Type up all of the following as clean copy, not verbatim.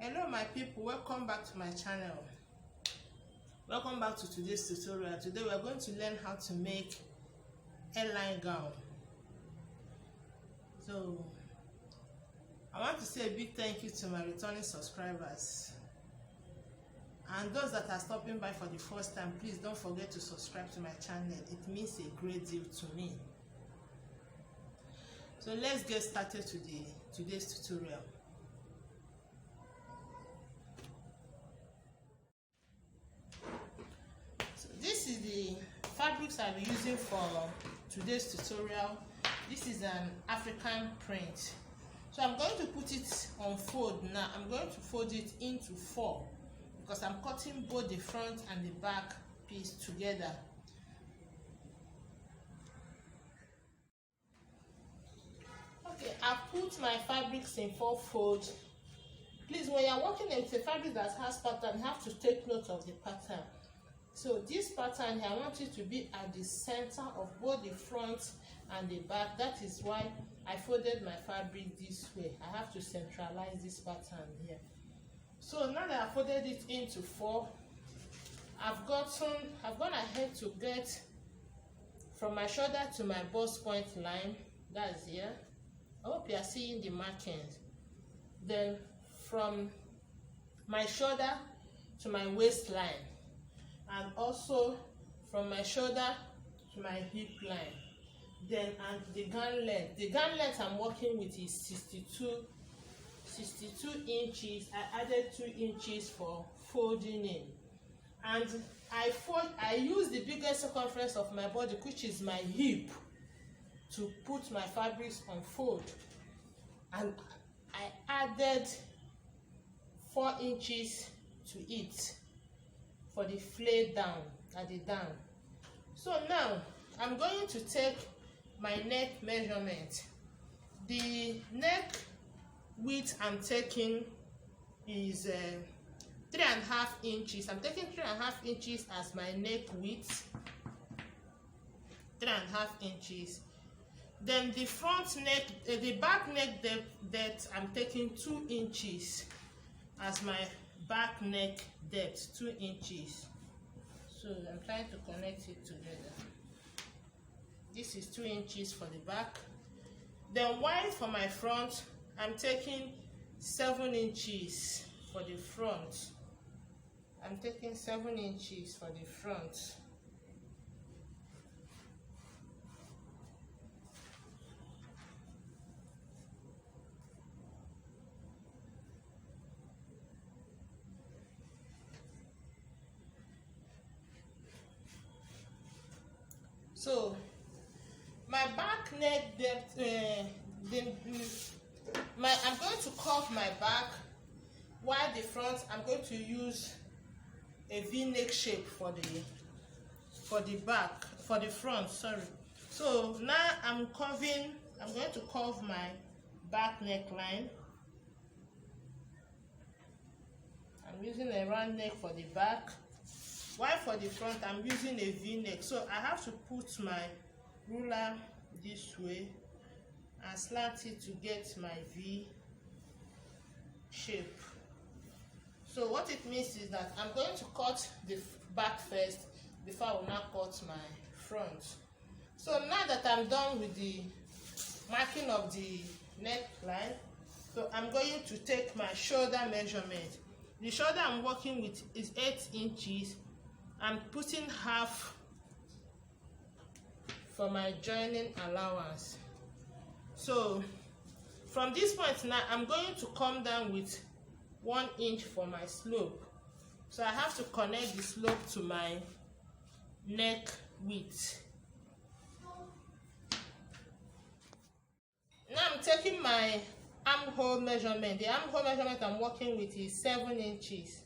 Hello my people, welcome back to my channel. Welcome back to today's tutorial. Today we are going to learn how to make Aline gown. So I want to say a big thank you to my returning subscribers, and those that are stopping by for the first time, please don't forget to subscribe to my channel. It means a great deal to me. So let's get started to today's tutorial. This is the fabrics I'll be using for today's tutorial. This is an African print. So I'm going to put it on fold now. I'm going to fold it into 4 because I'm cutting both the front and the back piece together. Okay, I've put my fabrics in 4 folds. Please, when you're working with a fabric that has pattern, you have to take note of the pattern. So this pattern here, I want it to be at the center of both the front and the back. That is why I folded my fabric this way. I have to centralize this pattern here. So now that I folded it into 4, I've gone ahead to get from my shoulder to my bust point line. That's here. I hope you are seeing the markings. Then from my shoulder to my waistline, and also from my shoulder to my hip line. Then and the gown length. The gown length I'm working with is 62 inches. I added 2 inches for folding in, and I use the biggest circumference of my body, which is my hip, to put my fabrics on fold, and I added 4 inches to it for the flay down at the down. So now I'm going to take my neck measurement. The neck width I'm taking is 3.5 inches. I'm taking 3.5 inches as my neck width. 3.5 inches. Then the front neck, the back neck depth, I'm taking 2 inches as my back neck depth, 2 inches. So I'm trying to connect it together. This is 2 inches for the back. Then wide for my front, I'm taking 7 inches for the front. I'm taking 7 inches for the front. So my back neck depth, I'm going to curve my back, while the front I'm going to use a V-neck shape for the front. Sorry. So now I'm going to curve my back neckline. I'm using a round neck for the back. While for the front, I'm using a V-neck. So I have to put my ruler this way and slant it to get my V shape. So what it means is that I'm going to cut the back first before I will now cut my front. So now that I'm done with the marking of the neckline, so I'm going to take my shoulder measurement. The shoulder I'm working with is 8 inches. I'm putting half for my joining allowance. So from this point now, I'm going to come down with 1 inch for my slope. So I have to connect the slope to my neck width. Now I'm taking my armhole measurement. The armhole measurement I'm working with is 7 inches.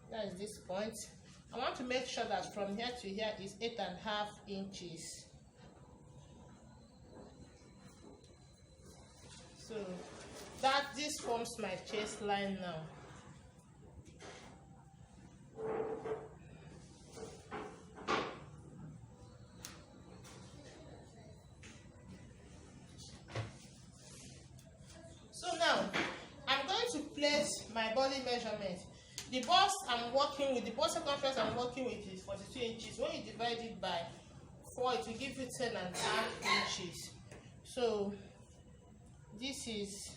That is this point. I want to make sure that from here to here is 8.5 inches. So this forms my chest line now. So now I'm going to place my body measurement. The bust I'm working with, the bust circumference I'm working with is 42 inches. When you divide it by 4, it will give you 10 and a half inches. So this is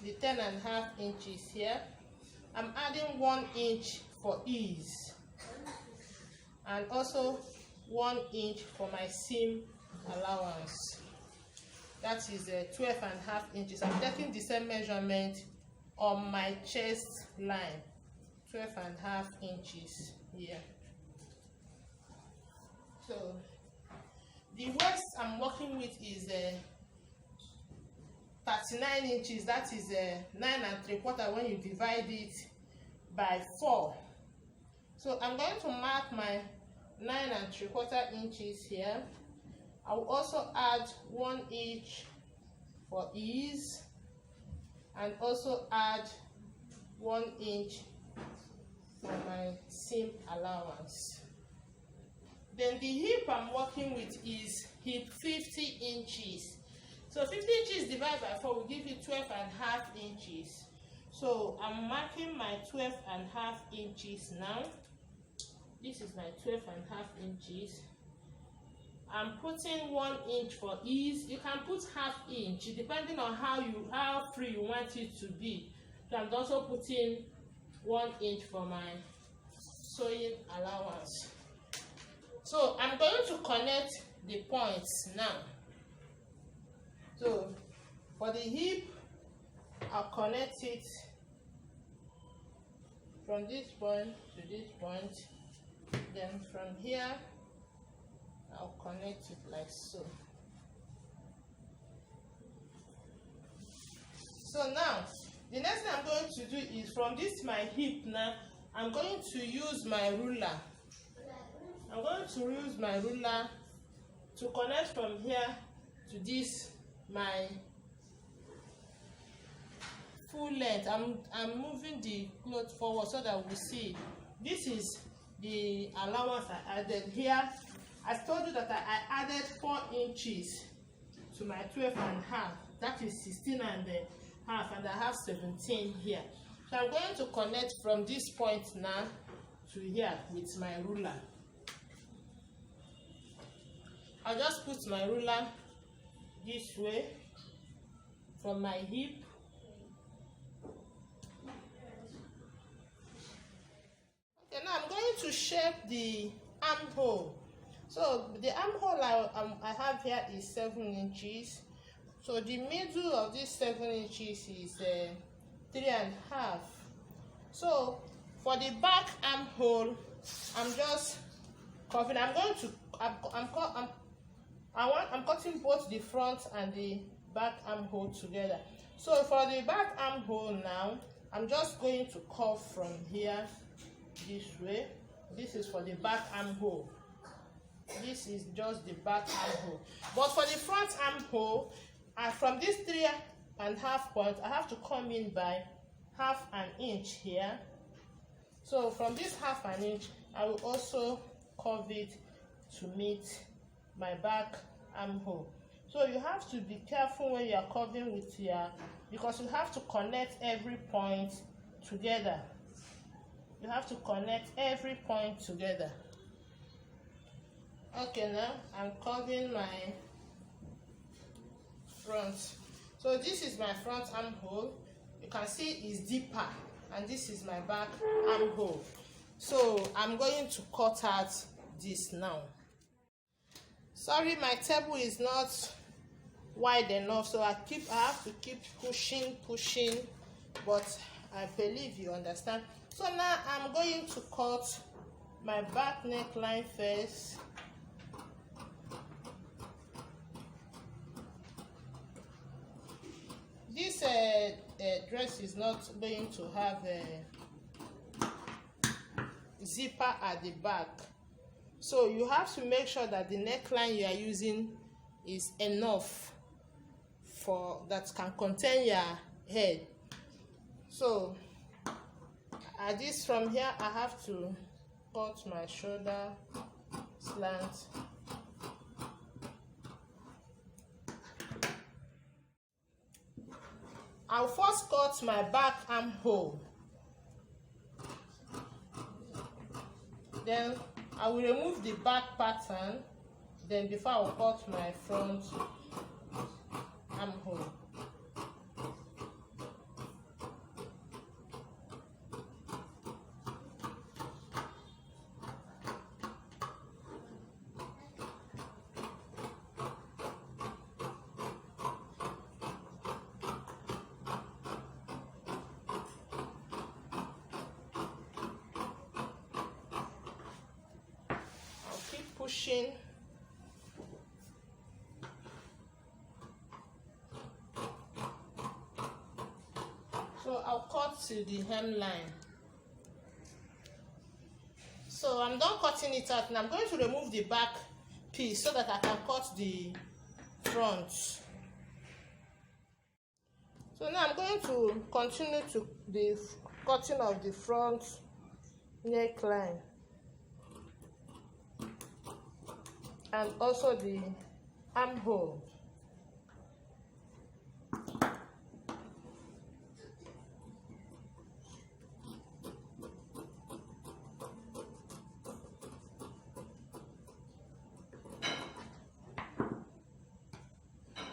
the 10 and a half inches here. I'm adding 1 inch for ease, and also 1 inch for my seam allowance. That is 12 and a half inches. I'm taking the same measurement on my chest line, 12 and a half inches here. So the waist I'm working with is 39 inches. That is 9 3/4 when you divide it by 4. So I'm going to mark my 9 3/4 inches here. I will also add 1 inch for ease, and also add 1 inch for my seam allowance. Then the hip I'm working with is hip 50 inches. So 50 inches divided by 4 will give you 12 and a half inches. So I'm marking my 12 and a half inches now. This is my 12 and a half inches. I'm putting 1 inch for ease. You can put half inch depending on how free you want it to be. So I'm also putting 1 inch for my sewing allowance. So I'm going to connect the points now. So for the hip, I'll connect it from this point to this point. Then from here, I'll connect it like so. So now, the next thing I'm going to do is from this my hip now, I'm going to use my ruler. I'm going to use my ruler to connect from here to this my full length. I'm moving the cloth forward so that we see. This is the allowance I added here. I told you that I added 4 inches to my 12 and a half. That is 16 and a half, and I have 17 here. So I'm going to connect from this point now to here with my ruler. I'll just put my ruler this way from my hip. Okay, now I'm going to shape the armhole. So the armhole I have here is 7 inches. So the middle of this 7 inches is 3 and a half. So for the back armhole, I'm just covering. I'm cutting both the front and the back armhole together. So for the back armhole now, I'm just going to curve from here this way. This is for the back armhole. This is just the back armhole. But for the front armhole, from this 3 and a half point, I have to come in by half an inch here. So from this half an inch, I will also curve it to meet my back armhole. So you have to be careful when you are curving with because you have to connect every point together. You have to connect every point together. Okay, now I'm curving my front. So this is my front armhole. You can see it's deeper, and this is my back armhole. So I'm going to cut out this now. Sorry, my table is not wide enough, so I have to keep pushing, but I believe you understand. So now I'm going to cut my back neckline first. This dress is not going to have a zipper at the back, so you have to make sure that the neckline you are using is enough for that can contain your head. So at this from here, I have to cut my shoulder slant. I'll first cut my back armhole. Then I will remove the back pattern. Then before I'll cut my front armhole. Pushing. So I'll cut to the hemline. So I'm done cutting it out, and I'm going to remove the back piece so that I can cut the front. So now I'm going to continue to the cutting of the front neckline and also the armhole.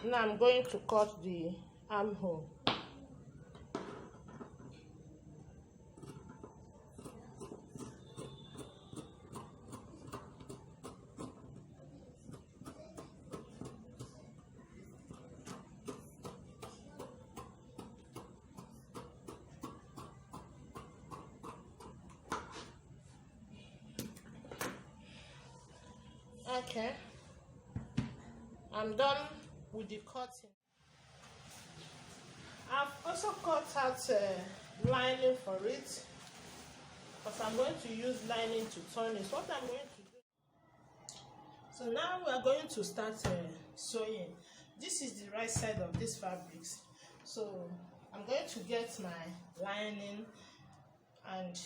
Now I'm going to cut the armhole. Okay, I'm done with the cutting. I've also cut out lining for it, because I'm going to use lining to turn it. What I'm going to do. So now we are going to start sewing. This is the right side of this fabrics. So I'm going to get my lining, and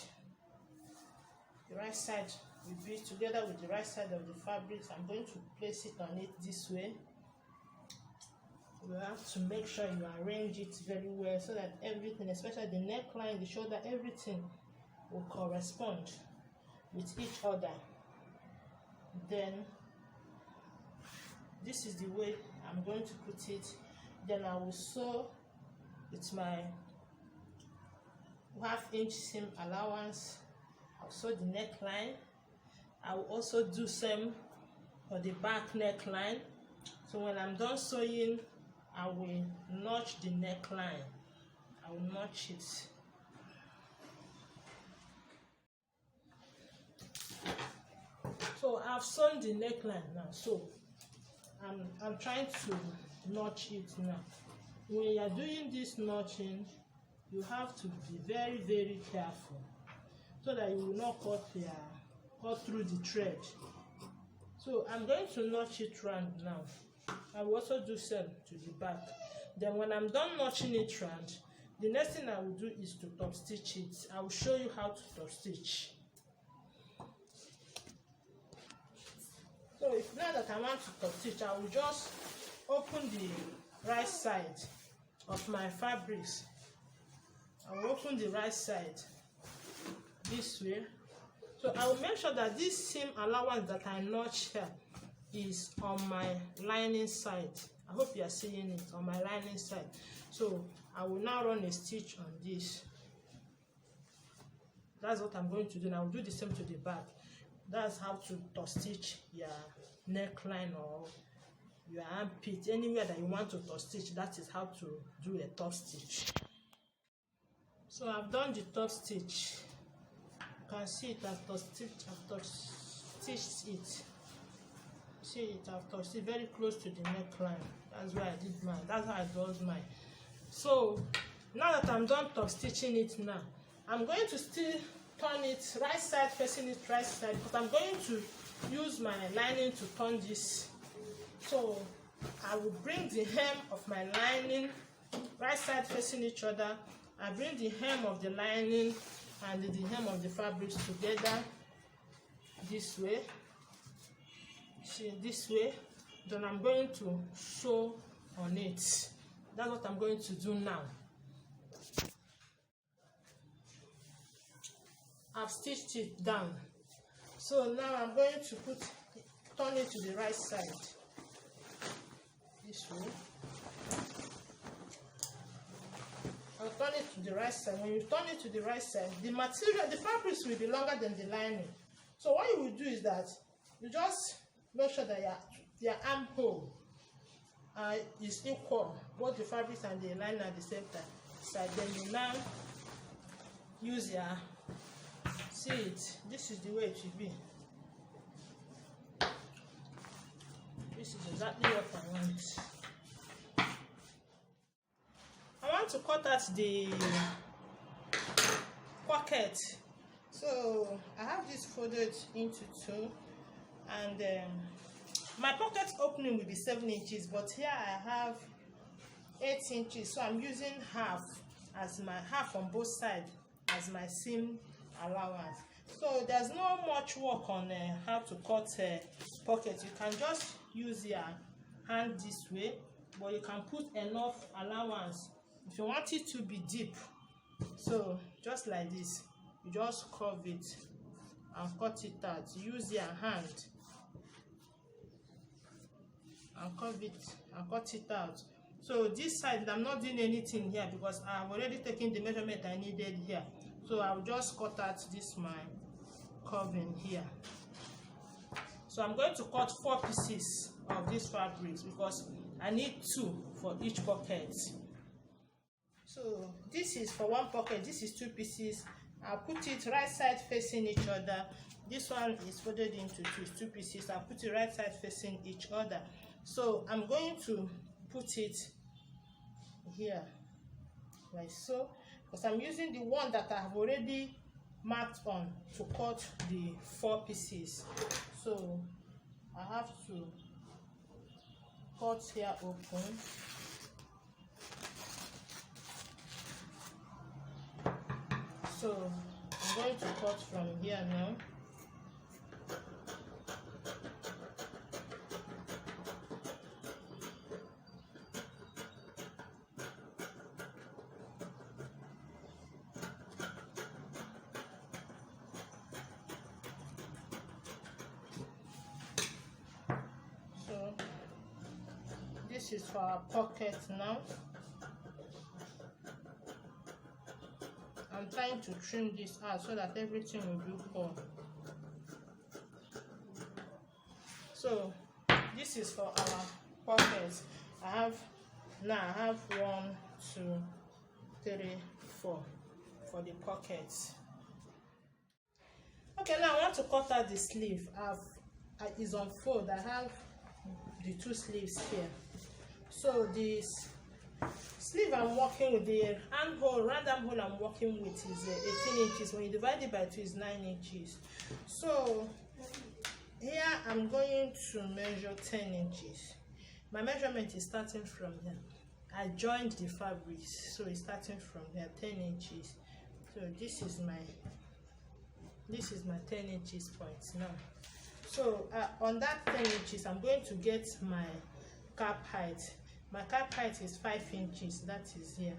the right side will be together with the right side of the fabrics. I'm going to place it on it this way. You have to make sure you arrange it very well so that everything, especially the neckline, the shoulder, everything will correspond with each other. Then this is the way I'm going to put it. Then I will sew with my 1/2 inch seam allowance. I'll sew the neckline. I will also do same for the back neckline. So when I'm done sewing, I will notch the neckline. I will notch it. So I've sewn the neckline now. So I'm trying to notch it now. When you are doing this notching, you have to be very, very careful so that you will not cut through the thread. So I'm going to notch it round now. I will also do same to the back. Then when I'm done notching it round, the next thing I will do is to top stitch it. I will show you how to top stitch. So if now that I want to top stitch, I will just open the right side of my fabrics. I will open the right side this way. So I will make sure that this seam allowance that I notch here is on my lining side. I hope you are seeing it on my lining side. So I will now run a stitch on this. That's what I'm going to do. And I will do the same to the back. That's how to top stitch your neckline or your armpit. Anywhere that you want to top stitch, that is how to do a top stitch. So I've done the top stitch. You can see it, I've top stitched it. See it, I've touched it very close to the neckline. That's where I did mine. That's how I do mine. So now that I'm done top stitching it now, I'm going to still turn it right side, facing it right side, because I'm going to use my lining to turn this. So I will bring the hem of my lining right side facing each other. I bring the hem of the lining and the hem of the fabrics together this way. See, this way. Then I'm going to sew on it. That's what I'm going to do now. I've stitched it down. So now I'm going to turn it to the right side. This way. I'll turn it to the right side. When you turn it to the right side, the fabrics will be longer than the lining. So what you will do is that you just make sure that your armhole is equal, both the fabrics and the lining at the same time. So then you now use your, see it, this is the way it should be. This is exactly what I want. I want to cut out the pocket. So I have this folded into two, and my pocket opening will be 7 inches, but here I have 8 inches, so I'm using half on both sides as my seam allowance. So there's not much work on how to cut pocket. You can just use your hand this way, but you can put enough allowance if you want it to be deep. So just like this, you just curve it and cut it out. Use your hand and curve it and cut it out. So this side, I'm not doing anything here because I've already taken the measurement I needed here. So I'll just cut out this my curving here. So I'm going to cut 4 pieces of these fabrics because I need 2 for each pocket. So this is for 1 pocket, this is 2 pieces. I'll put it right side facing each other. This one is folded into 2 pieces. I'll put it right side facing each other. So I'm going to put it here like so, because I'm using the one that I have already marked on to cut the 4 pieces. So I have to cut here open. So I'm going to cut from here now. So this is for our pocket now. I'm trying to trim this out so that everything will be equal. So this is for our pockets. I have 1, 2, 3, 4 for the pockets. Okay, now I want to cut out the sleeve. It's on fold. I have the 2 sleeves here. So this sleeve I'm working with, the round armhole I'm working with is 18 inches. When you divide it by 2, is 9 inches. So here I'm going to measure 10 inches. My measurement is starting from here. I joined the fabrics, so it's starting from here, 10 inches. So this is my 10 inches point now. So on that 10 inches, I'm going to get my cap height. My cap height is 5 inches, that is here.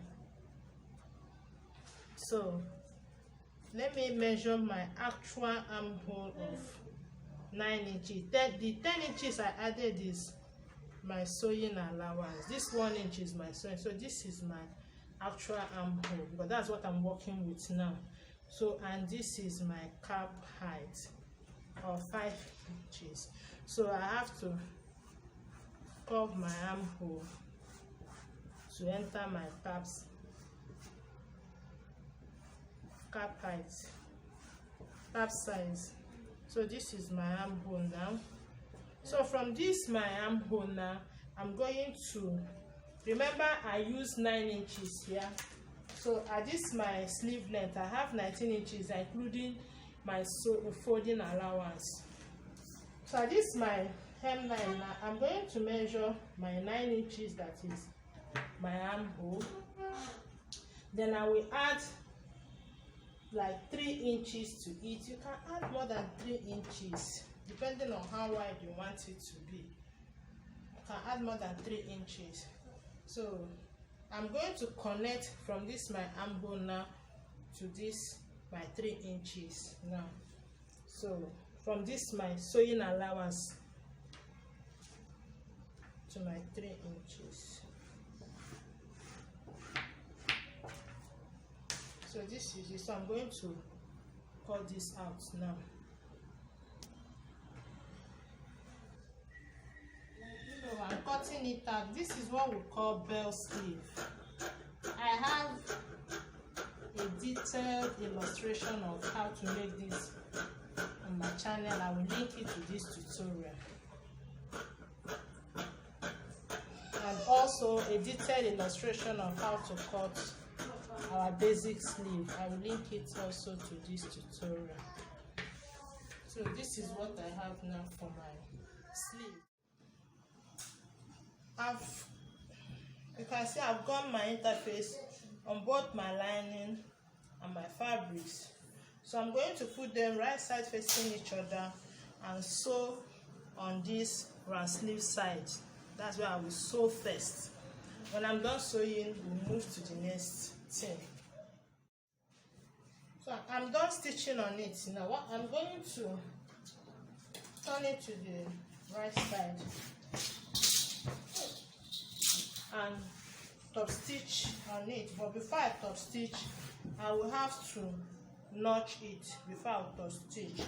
So let me measure my actual armhole of 9 inches. The 10 inches I added is my sewing allowance. This 1 inch is my sewing. So this is my actual armhole, because that's what I'm working with now. So, and this is my cap height of 5 inches. So I have to curve my armhole to enter my cap height, cap size. So this is my armhole now. So from this my armhole now, I'm going to, remember I used 9 inches here. So at this my sleeve length, I have 19 inches including my folding allowance. So at this my hemline now, I'm going to measure my 9 inches, that is my armhole. Then I will add like 3 inches to it. You can add more than 3 inches depending on how wide you want it to be. You can add more than 3 inches. So I'm going to connect from this my armhole now to this my 3 inches now. So from this my sewing allowance to my 3 inches. So this is it. So I'm going to cut this out now. So I'm cutting it out. This is what we call bell sleeve. I have a detailed illustration of how to make this on my channel. I will link it to this tutorial. And also a detailed illustration of how to cut our basic sleeve. I will link it also to this tutorial. So this is what I have now for my sleeve. You can see I've got my interface on both my lining and my fabrics. So I'm going to put them right side facing each other and sew on this round sleeve side. That's where I will sew first. When I'm done sewing, we'll move to the next thing. So I'm done stitching on it. Now what I'm going to turn it to the right side and top stitch on it. But before I top stitch, I will have to notch it before I top stitch.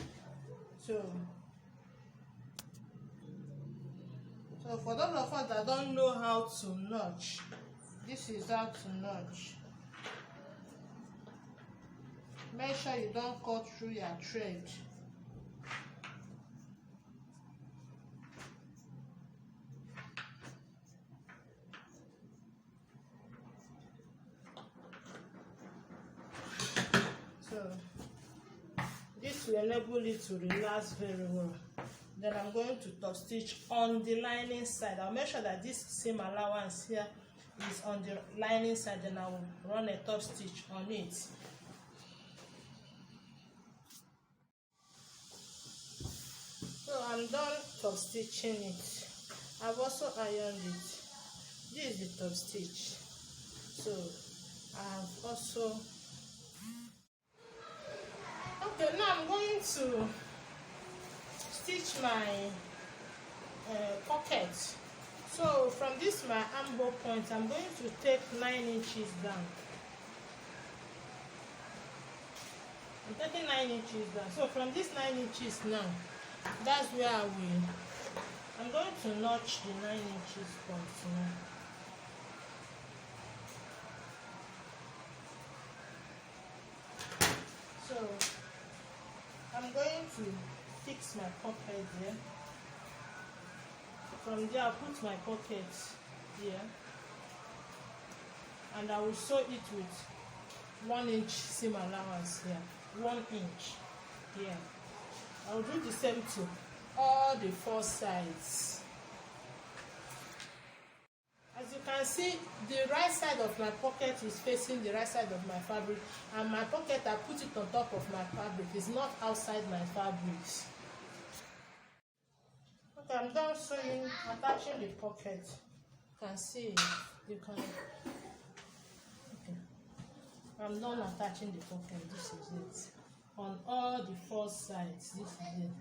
So for those of us that don't know how to notch, this is how to notch. Make sure you don't cut through your thread. So this will enable it to relax very well. Then I'm going to top stitch on the lining side. I'll make sure that this seam allowance here is on the lining side. Then I will run a top stitch on it. So I'm done top stitching it. I've also ironed it. This is the top stitch. So I've also. Okay, now I'm going to stitch my pocket. So from this my armhole point, I'm going to take 9 inches down. I'm taking 9 inches down. So from this 9 inches now, that's where I'm going to notch the 9 inches point now. So I'm going to fix my pocket there. From there I'll put my pocket here and I will sew it with 1 inch seam allowance here, 1 inch here. I'll do the same to all the 4 sides. As you can see, the right side of my pocket is facing the right side of my fabric, and my pocket, I put it on top of my fabric. It's not outside my fabrics. Okay, I'm done sewing, attaching the pocket. You can see, you can. Okay, I'm done attaching the pocket. This is it. On all the 4 sides, this is it.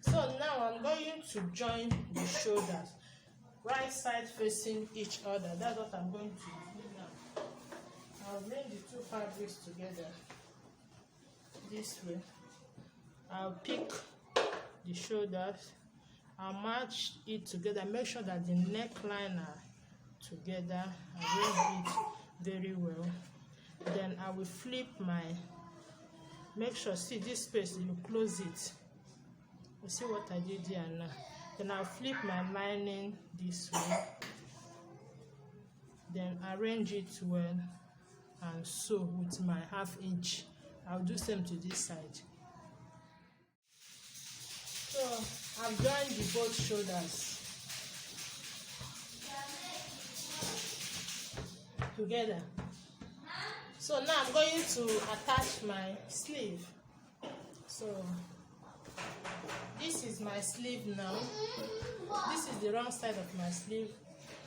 So now I'm going to join the shoulders. Right side facing each other. That's what I'm going to do now. I'll bring the 2 fabrics together this way. I'll pick the shoulders. I'll match it together. Make sure that the neckline are together. Arrange it very well. Then I will flip my. Make sure, see this space, you close it. You see what I did here now. Then I'll flip my lining this way, then arrange it well and sew with my 1/2 inch. I'll do same to this side. So I've joined the both shoulders together. So now I'm going to attach my sleeve. So this is my sleeve now. This is the wrong side of my sleeve,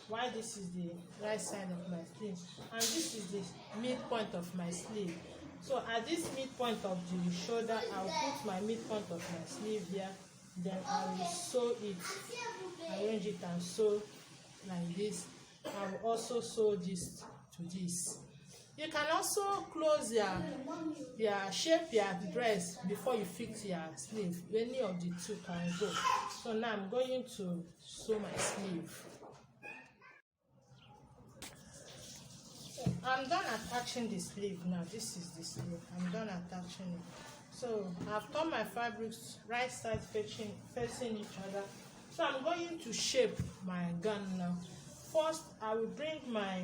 while this is the right side of my sleeve. And this is the midpoint of my sleeve. So at this midpoint of the shoulder, I'll put my midpoint of my sleeve here. Then I will sew it, arrange it and sew like this. I will also sew this to this. You can also close your shape your dress before you fix your sleeve. Any of the two can go. So now I'm going to sew my sleeve. I'm done attaching the sleeve now. This is the sleeve. I'm done attaching it. So I've turned my fabrics right side facing each other. So I'm going to shape my gown now. First, I will bring my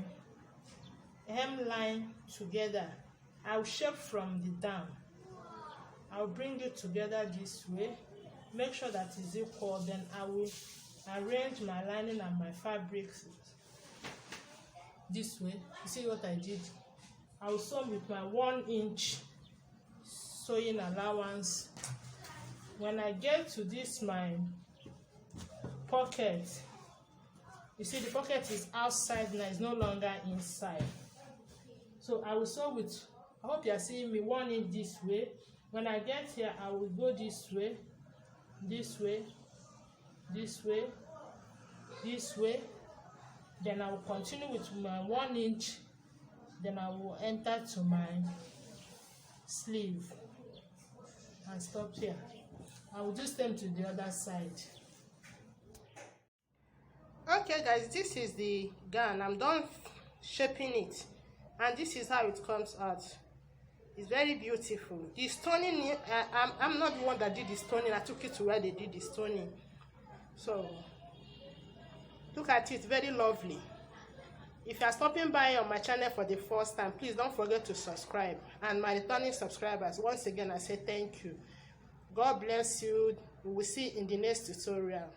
hemline together. I will shape from the down. I will bring it together this way. Make sure that it's equal. Then I will arrange my lining and my fabrics this way. You see what I did? I will sew with my 1 inch sewing allowance. When I get to this my pocket, you see the pocket is outside now, it's no longer inside. So I will sew with, I hope you are seeing me, 1 inch this way. When I get here, I will go this way, this way, this way, this way. Then I will continue with my 1 inch. Then I will enter to my sleeve and stop here. I will do same to the other side. Okay guys, this is the gown. I'm done shaping it, and this is how it comes out. It's very beautiful. The stoning, I'm not the one that did the stoning. I took it to where they did the stoning. So look at it, very lovely. If you are stopping by on my channel for the first time, please don't forget to subscribe. And my returning subscribers, once again I say thank you. God bless you. We will see in the next tutorial.